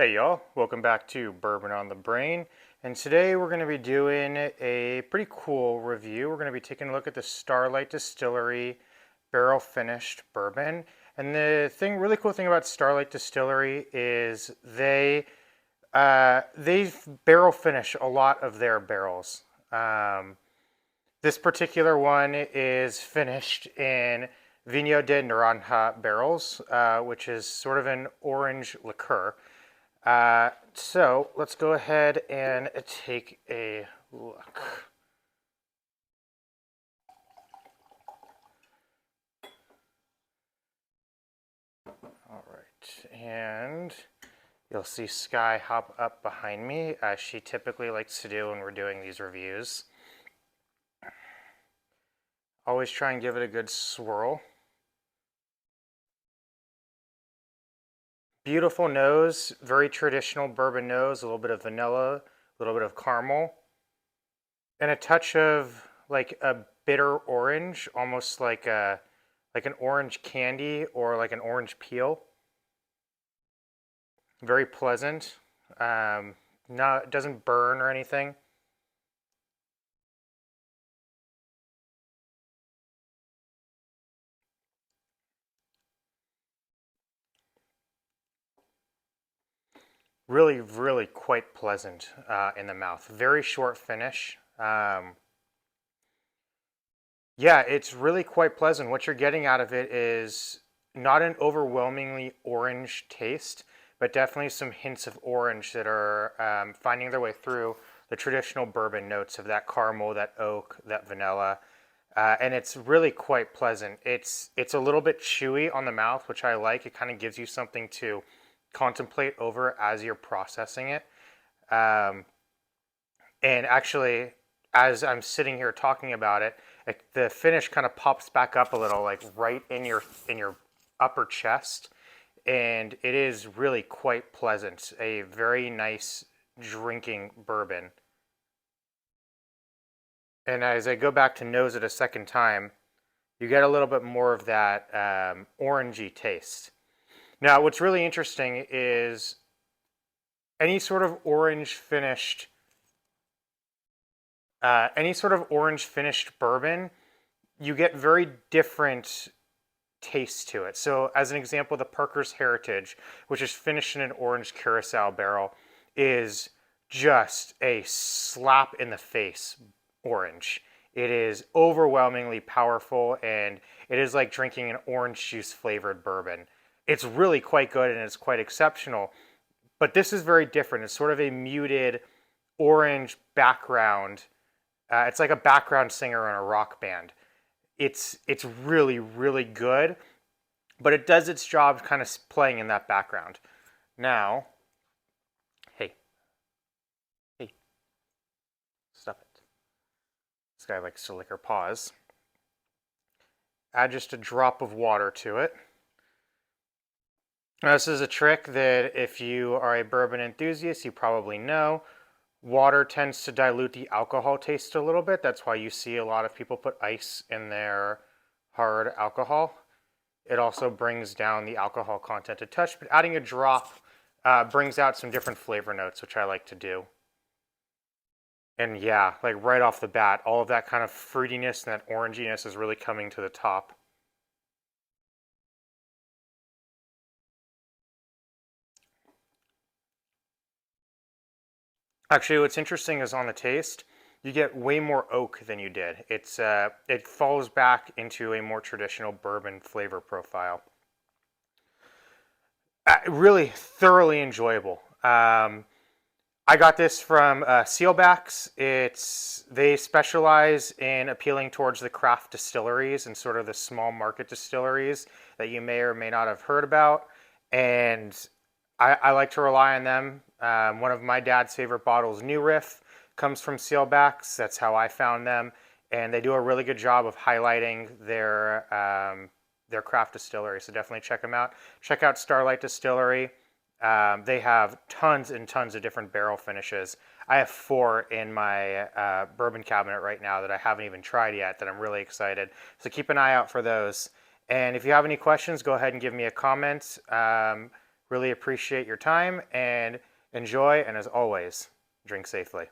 Hey y'all, welcome back to Bourbon on the Brain. And today we're going to be doing a pretty cool review. We're going to be taking a look at the Starlight Distillery barrel finished bourbon. And the really cool thing about Starlight Distillery is they barrel finish a lot of their barrels. This particular one is finished in Vinho de Naranja barrels, which is sort of an orange liqueur. So let's go ahead and take a look. All right, and you'll see Sky hop up behind me, as she typically likes to do when we're doing these reviews. Always try and give it a good swirl. Beautiful nose, very traditional bourbon nose, a little bit of vanilla, a little bit of caramel, and a touch of like a bitter orange, almost like an orange candy or like an orange peel. Very pleasant. It doesn't burn or anything. Really, really quite pleasant in the mouth. Very short finish. Yeah, it's really quite pleasant. What you're getting out of it is not an overwhelmingly orange taste, but definitely some hints of orange that are finding their way through the traditional bourbon notes of that caramel, that oak, that vanilla. And it's really quite pleasant. It's a little bit chewy on the mouth, which I like. It kind of gives you something to contemplate over as you're processing it. Um, and actually, as I'm sitting here talking about it, the finish kind of pops back up a little, like right in your upper chest, and it is really quite pleasant. A very nice drinking bourbon. And as I go back to nose it a second time, you get a little bit more of that orangey taste. Now, what's really interesting is any sort of orange finished bourbon, you get very different tastes to it. So as an example, the Parker's Heritage, which is finished in an orange Curacao barrel, is just a slap in the face orange. It is overwhelmingly powerful, and it is like drinking an orange juice flavored bourbon. It's really quite good and it's quite exceptional. But this is very different. It's sort of a muted orange background. It's like a background singer in a rock band. It's really, really good, but it does its job kind of playing in that background. Now, hey, hey, stop it. This guy likes to lick her paws. Add just a drop of water to it. Now, this is a trick that if you are a bourbon enthusiast, you probably know. Water tends to dilute the alcohol taste a little bit. That's why you see a lot of people put ice in their hard alcohol. It also brings down the alcohol content a touch, but adding a drop brings out some different flavor notes, which I like to do. And yeah, like right off the bat, all of that kind of fruitiness and that oranginess is really coming to the top. Actually, what's interesting is on the taste, you get way more oak than you did. It falls back into a more traditional bourbon flavor profile. Really thoroughly enjoyable. I got this from Sealbacks. They specialize in appealing towards the craft distilleries and sort of the small market distilleries that you may or may not have heard about. And I like to rely on them. One of my dad's favorite bottles, New Riff, comes from Sealbacks. That's how I found them, and they do a really good job of highlighting their craft distillery. So definitely check them out. Check out Starlight Distillery. They have tons and tons of different barrel finishes. I have 4 in my bourbon cabinet right now that I haven't even tried yet that I'm really excited. So keep an eye out for those. And if you have any questions, go ahead and give me a comment. Really appreciate your time and enjoy, and as always, drink safely.